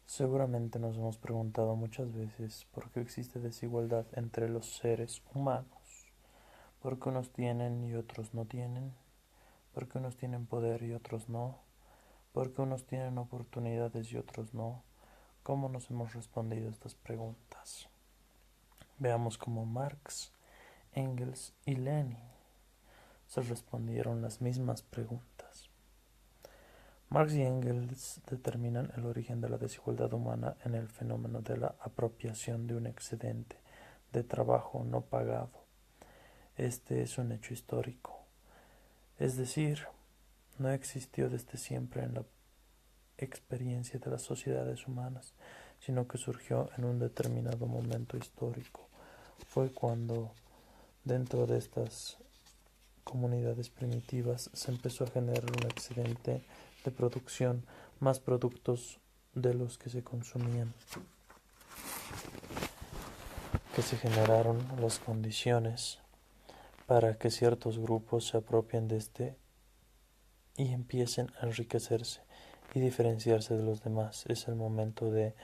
Seguramente nos hemos preguntado muchas veces por qué existe desigualdad entre los seres humanos, por qué unos tienen y otros no tienen, por qué unos tienen poder y otros no, por qué unos tienen oportunidades y otros no. ¿Cómo nos hemos respondido a estas preguntas? Veamos cómo Marx, Engels y Lenin se respondieron las mismas preguntas. Marx y Engels determinan el origen de la desigualdad humana en el fenómeno de la apropiación de un excedente de trabajo no pagado. Este es un hecho histórico, es decir, no existió desde siempre en la experiencia de las sociedades humanas, sino que surgió en un determinado momento histórico. Fue cuando dentro de estas comunidades primitivas se empezó a generar un excedente de producción, más productos de los que se consumían, que se generaron las condiciones para que ciertos grupos se apropien de este y empiecen a enriquecerse y diferenciarse de los demás. Es el momento de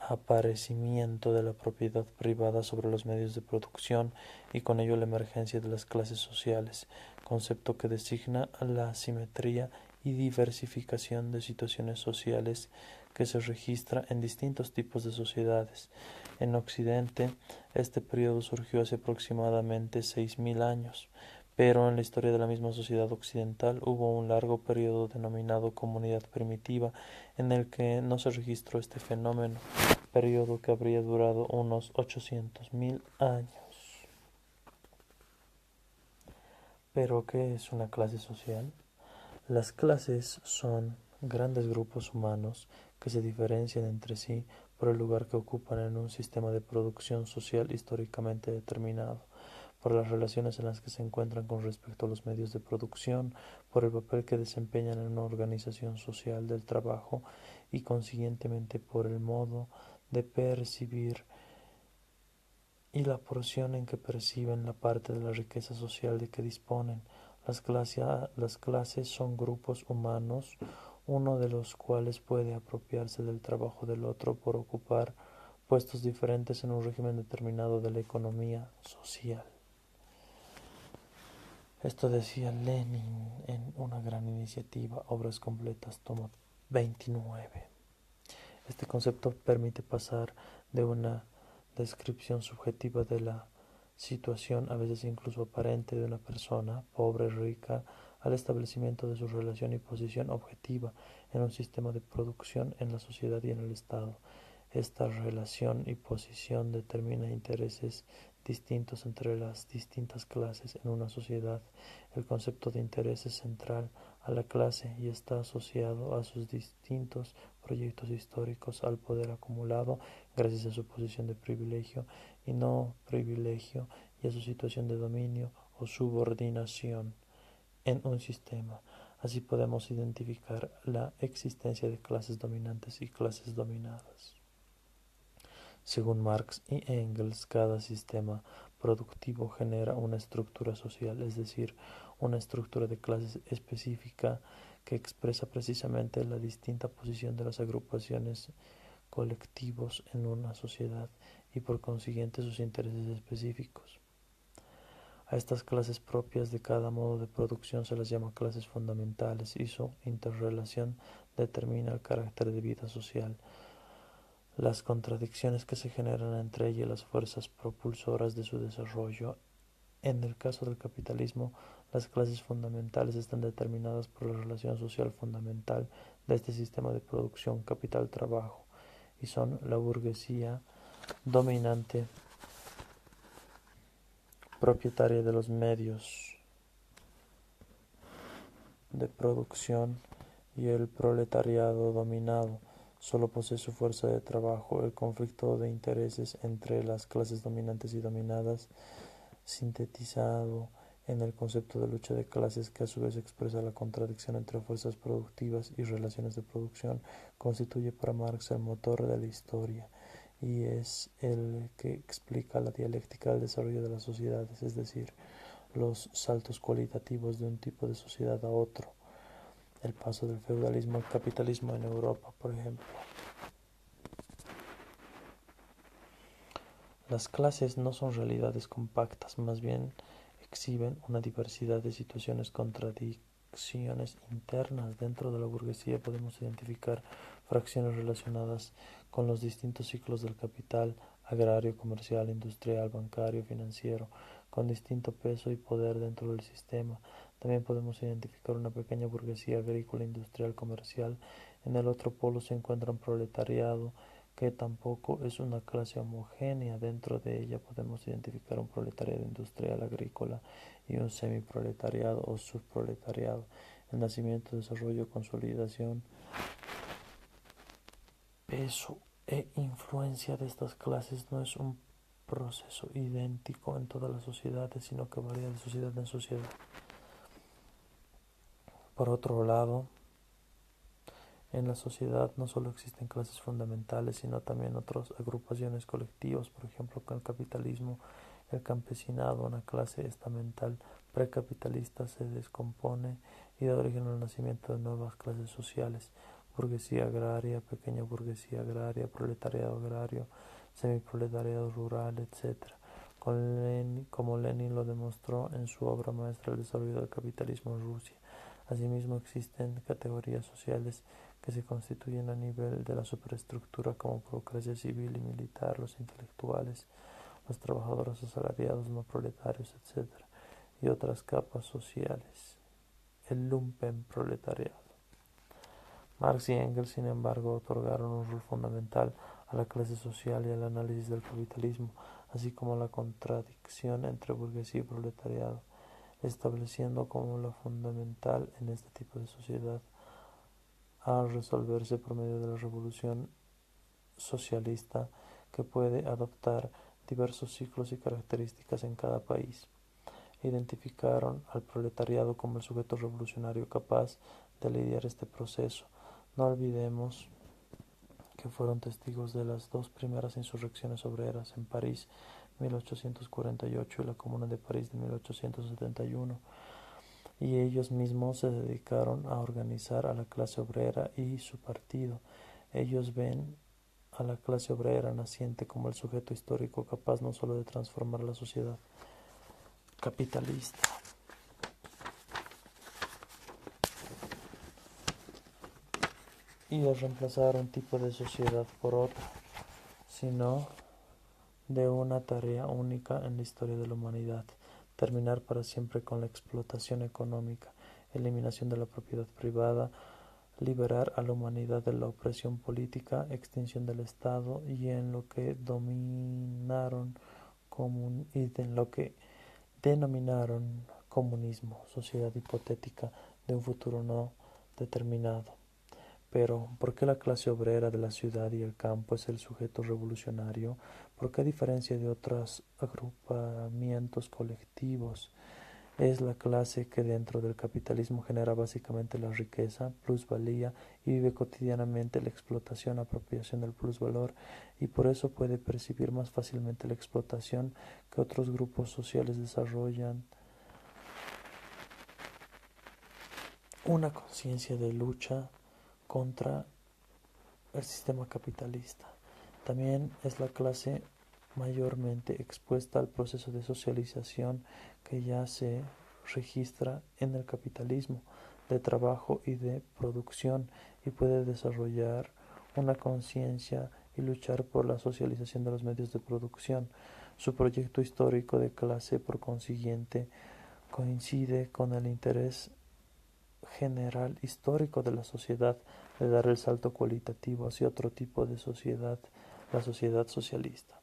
aparecimiento de la propiedad privada sobre los medios de producción y con ello la emergencia de las clases sociales, concepto que designa la asimetría y diversificación de situaciones sociales que se registra en distintos tipos de sociedades. En Occidente, este periodo surgió hace aproximadamente 6.000 años, pero en la historia de la misma sociedad occidental hubo un largo periodo denominado comunidad primitiva en el que no se registró este fenómeno, periodo que habría durado unos 800.000 años. ¿Pero qué es una clase social? Las clases son grandes grupos humanos que se diferencian entre sí por el lugar que ocupan en un sistema de producción social históricamente determinado, por las relaciones en las que se encuentran con respecto a los medios de producción, por el papel que desempeñan en una organización social del trabajo y consiguientemente por el modo de percibir y la porción en que perciben la parte de la riqueza social de que disponen. Las clases son grupos humanos, uno de los cuales puede apropiarse del trabajo del otro por ocupar puestos diferentes en un régimen determinado de la economía social. Esto decía Lenin en Una gran iniciativa, Obras completas, tomo 29. Este concepto permite pasar de una descripción subjetiva de la situación, a veces incluso aparente, de una persona, pobre, rica, al establecimiento de su relación y posición objetiva en un sistema de producción en la sociedad y en el Estado. Esta relación y posición determina intereses distintos entre las distintas clases en una sociedad. El concepto de interés es central a la clase y está asociado a sus distintos proyectos históricos, al poder acumulado gracias a su posición de privilegio y no privilegio y a su situación de dominio o subordinación en un sistema. Así podemos identificar la existencia de clases dominantes y clases dominadas. Según Marx y Engels, cada sistema productivo genera una estructura social, es decir, una estructura de clases específica que expresa precisamente la distinta posición de las agrupaciones colectivos en una sociedad y por consiguiente sus intereses específicos. A estas clases propias de cada modo de producción se las llama clases fundamentales y su interrelación determina el carácter de vida social, las contradicciones que se generan entre ellas y las fuerzas propulsoras de su desarrollo. En el caso del capitalismo, las clases fundamentales están determinadas por la relación social fundamental de este sistema de producción capital-trabajo y son la burguesía dominante, propietaria de los medios de producción, y el proletariado dominado solo posee su fuerza de trabajo. El conflicto de intereses entre las clases dominantes y dominadas, sintetizado en el concepto de lucha de clases, que a su vez expresa la contradicción entre fuerzas productivas y relaciones de producción, constituye para Marx el motor de la historia y es el que explica la dialéctica del desarrollo de las sociedades, es decir, los saltos cualitativos de un tipo de sociedad a otro, el paso del feudalismo al capitalismo en Europa, por ejemplo. Las clases no son realidades compactas, más bien exhiben una diversidad de situaciones, contradicciones internas. Dentro de la burguesía podemos identificar fracciones relacionadas con los distintos ciclos del capital agrario, comercial, industrial, bancario, financiero, con distinto peso y poder dentro del sistema. También podemos identificar una pequeña burguesía agrícola, industrial, comercial. En el otro polo se encuentra un proletariado, que tampoco es una clase homogénea. Dentro de ella podemos identificar un proletariado industrial, agrícola y un semiproletariado o subproletariado. El nacimiento, desarrollo, consolidación, peso e influencia de estas clases no es un proceso idéntico en todas las sociedades, sino que varía de sociedad en sociedad. Por otro lado, en la sociedad no solo existen clases fundamentales, sino también otras agrupaciones colectivas. Por ejemplo, con el capitalismo, el campesinado, una clase estamental precapitalista, se descompone y da origen al nacimiento de nuevas clases sociales: burguesía agraria, pequeña burguesía agraria, proletariado agrario, semiproletariado rural, etc. Como Lenin lo demostró en su obra maestra El desarrollo del capitalismo en Rusia. Asimismo, existen categorías sociales que se constituyen a nivel de la superestructura, como burocracia civil y militar, los intelectuales, los trabajadores asalariados no proletarios, etc., y otras capas sociales, el lumpenproletariado. Marx y Engels, sin embargo, otorgaron un rol fundamental a la clase social y al análisis del capitalismo, así como a la contradicción entre burguesía y proletariado, estableciendo como lo fundamental en este tipo de sociedad a resolverse por medio de la revolución socialista, que puede adoptar diversos ciclos y características en cada país. Identificaron al proletariado como el sujeto revolucionario capaz de lidiar este proceso. No olvidemos que fueron testigos de las dos primeras insurrecciones obreras en París 1848 y la Comuna de París de 1871, y ellos mismos se dedicaron a organizar a la clase obrera y su partido. Ellos ven a la clase obrera naciente como el sujeto histórico capaz no solo de transformar la sociedad capitalista y de reemplazar un tipo de sociedad por otro, sino de una tarea única en la historia de la humanidad: terminar para siempre con la explotación económica, eliminación de la propiedad privada, liberar a la humanidad de la opresión política, extinción del Estado y en lo que denominaron comunismo, sociedad hipotética de un futuro no determinado. Pero, ¿por qué la clase obrera de la ciudad y el campo es el sujeto revolucionario? ¿Por qué, a diferencia de otros agrupamientos colectivos, es la clase que dentro del capitalismo genera básicamente la riqueza, plusvalía, y vive cotidianamente la explotación, apropiación del plusvalor, y por eso puede percibir más fácilmente la explotación que otros grupos sociales? Desarrollan una conciencia de lucha contra el sistema capitalista. También es la clase mayormente expuesta al proceso de socialización que ya se registra en el capitalismo de trabajo y de producción, y puede desarrollar una conciencia y luchar por la socialización de los medios de producción. Su proyecto histórico de clase, por consiguiente, coincide con el interés general histórico de la sociedad de dar el salto cualitativo hacia otro tipo de sociedad, la sociedad socialista.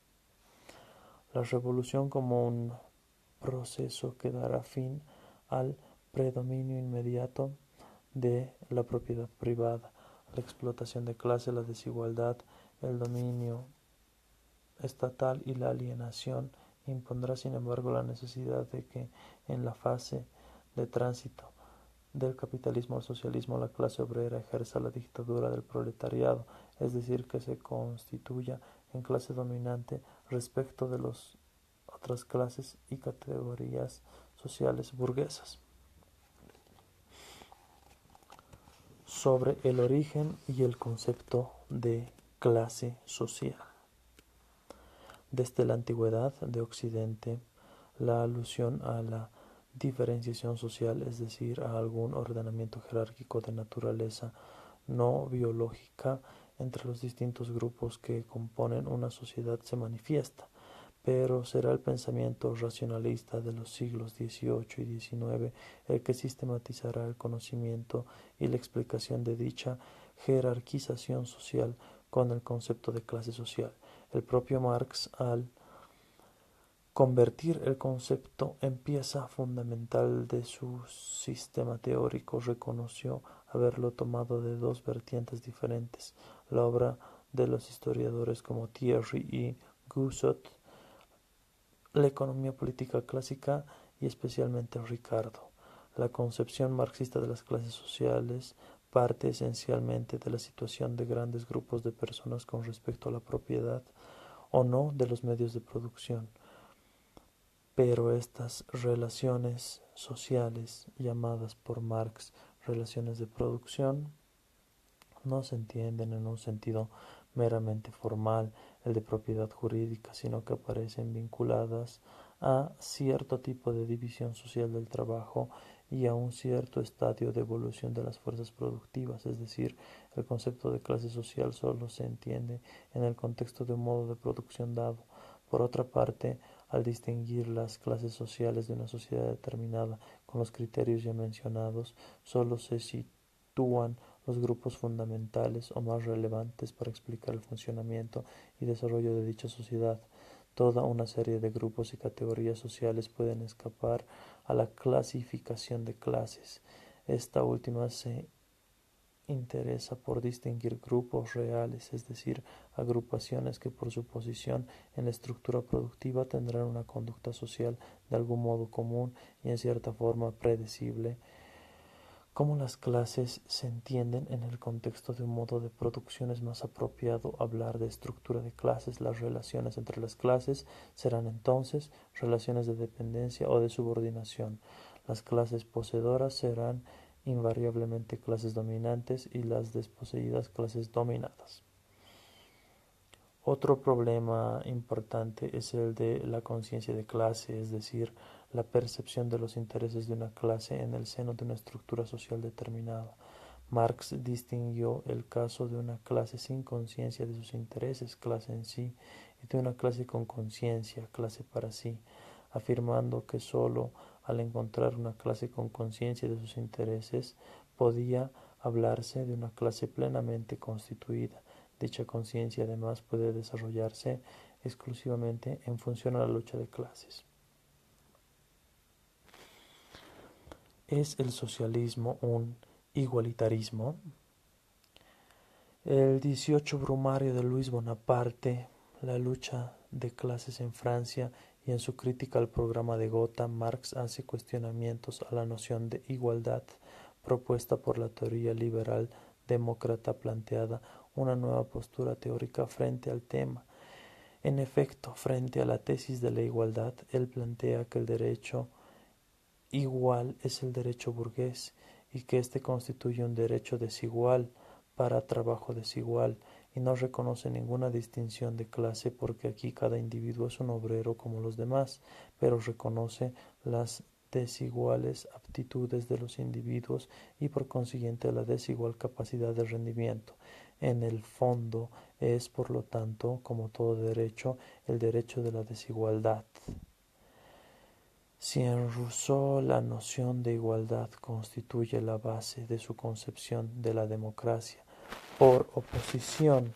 La revolución como un proceso que dará fin al predominio inmediato de la propiedad privada, la explotación de clase, la desigualdad, el dominio estatal y la alienación, impondrá sin embargo la necesidad de que en la fase de tránsito del capitalismo al socialismo la clase obrera ejerza la dictadura del proletariado, es decir, que se constituya en clase dominante respecto de las otras clases y categorías sociales burguesas. Sobre el origen y el concepto de clase social. Desde la antigüedad de Occidente, la alusión a la diferenciación social, es decir, a algún ordenamiento jerárquico de naturaleza no biológica entre los distintos grupos que componen una sociedad, se manifiesta, pero será el pensamiento racionalista de los siglos XVIII y XIX el que sistematizará el conocimiento y la explicación de dicha jerarquización social con el concepto de clase social. El propio Marx, al convertir el concepto en pieza fundamental de su sistema teórico, reconoció haberlo tomado de dos vertientes diferentes: la obra de los historiadores como Thierry y Guizot, la economía política clásica, y especialmente Ricardo. La concepción marxista de las clases sociales parte esencialmente de la situación de grandes grupos de personas con respecto a la propiedad o no de los medios de producción. Pero estas relaciones sociales, llamadas por Marx relaciones de producción, no se entienden en un sentido meramente formal, el de propiedad jurídica, sino que aparecen vinculadas a cierto tipo de división social del trabajo y a un cierto estadio de evolución de las fuerzas productivas. Es decir, el concepto de clase social solo se entiende en el contexto de un modo de producción dado. Por otra parte, al distinguir las clases sociales de una sociedad determinada con los criterios ya mencionados, solo se sitúan los grupos fundamentales o más relevantes para explicar el funcionamiento y desarrollo de dicha sociedad. Toda una serie de grupos y categorías sociales pueden escapar a la clasificación de clases. Esta última se interesa por distinguir grupos reales, es decir, agrupaciones que por su posición en la estructura productiva tendrán una conducta social de algún modo común y en cierta forma predecible. Como las clases se entienden en el contexto de un modo de producción, es más apropiado hablar de estructura de clases. Las relaciones entre las clases serán entonces relaciones de dependencia o de subordinación. Las clases poseedoras serán invariablemente clases dominantes y las desposeídas clases dominadas. Otro problema importante es el de la conciencia de clase, es decir, la percepción de los intereses de una clase en el seno de una estructura social determinada. Marx distinguió el caso de una clase sin conciencia de sus intereses, clase en sí, y de una clase con conciencia, clase para sí, afirmando que sólo al encontrar una clase con conciencia de sus intereses podía hablarse de una clase plenamente constituida. Dicha conciencia además puede desarrollarse exclusivamente en función a la lucha de clases. ¿Es el socialismo un igualitarismo? El 18 Brumario de Luis Bonaparte, La lucha de clases en Francia, y en su crítica al programa de Gotha, Marx hace cuestionamientos a la noción de igualdad propuesta por la teoría liberal demócrata, planteada una nueva postura teórica frente al tema. En efecto, frente a la tesis de la igualdad, él plantea que el derecho igual es el derecho burgués y que éste constituye un derecho desigual para trabajo desigual, y no reconoce ninguna distinción de clase porque aquí cada individuo es un obrero como los demás, pero reconoce las desiguales aptitudes de los individuos y por consiguiente la desigual capacidad de rendimiento. En el fondo es, por lo tanto, como todo derecho, el derecho de la desigualdad. Si en Rousseau la noción de igualdad constituye la base de su concepción de la democracia, por oposición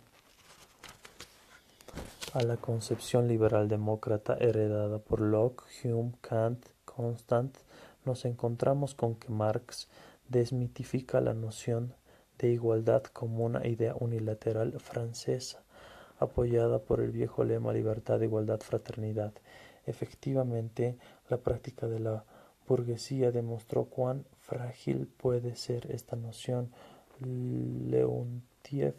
a la concepción liberal demócrata heredada por Locke, Hume, Kant, Constant, nos encontramos con que Marx desmitifica la noción de igualdad como una idea unilateral francesa, apoyada por el viejo lema libertad, igualdad, fraternidad. Efectivamente, la práctica de la burguesía demostró cuán frágil puede ser esta noción. Leontiev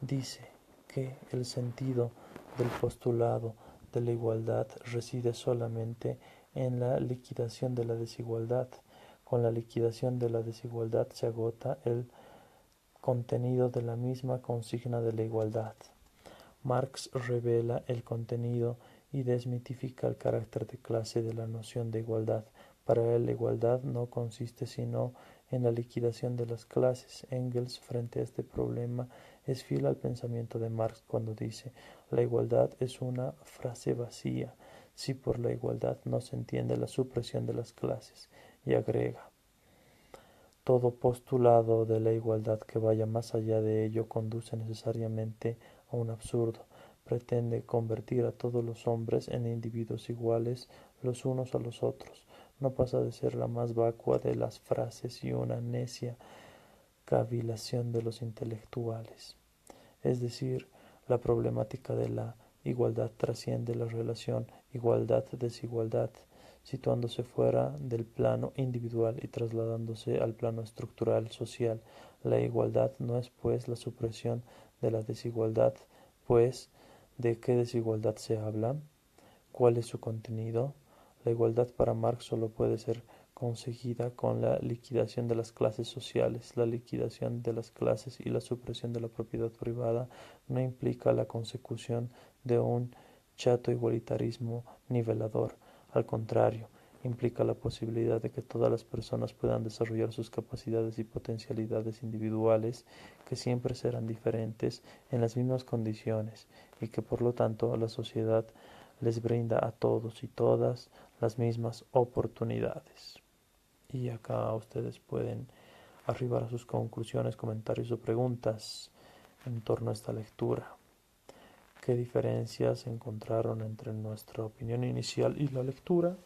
dice que el sentido del postulado de la igualdad reside solamente en la liquidación de la desigualdad. Con la liquidación de la desigualdad se agota el contenido de la misma consigna de la igualdad. Marx revela el contenido y desmitifica el carácter de clase de la noción de igualdad. Para él, la igualdad no consiste sino en la liquidación de las clases. Engels, frente a este problema, es fiel al pensamiento de Marx cuando dice: la igualdad es una frase vacía, si por la igualdad no se entiende la supresión de las clases. Y agrega: todo postulado de la igualdad que vaya más allá de ello conduce necesariamente a un absurdo. Pretende convertir a todos los hombres en individuos iguales los unos a los otros. No pasa de ser la más vacua de las frases y una necia cavilación de los intelectuales. Es decir, la problemática de la igualdad trasciende la relación igualdad-desigualdad, situándose fuera del plano individual y trasladándose al plano estructural social. La igualdad no es, pues, la supresión de la desigualdad, pues, ¿de qué desigualdad se habla? ¿Cuál es su contenido? La igualdad para Marx solo puede ser conseguida con la liquidación de las clases sociales. La liquidación de las clases y la supresión de la propiedad privada no implica la consecución de un chato igualitarismo nivelador. Al contrario, implica la posibilidad de que todas las personas puedan desarrollar sus capacidades y potencialidades individuales, que siempre serán diferentes en las mismas condiciones, y que por lo tanto la sociedad les brinda a todos y todas las mismas oportunidades. Y acá ustedes pueden arribar a sus conclusiones, comentarios o preguntas en torno a esta lectura. ¿Qué diferencias encontraron entre nuestra opinión inicial y la lectura?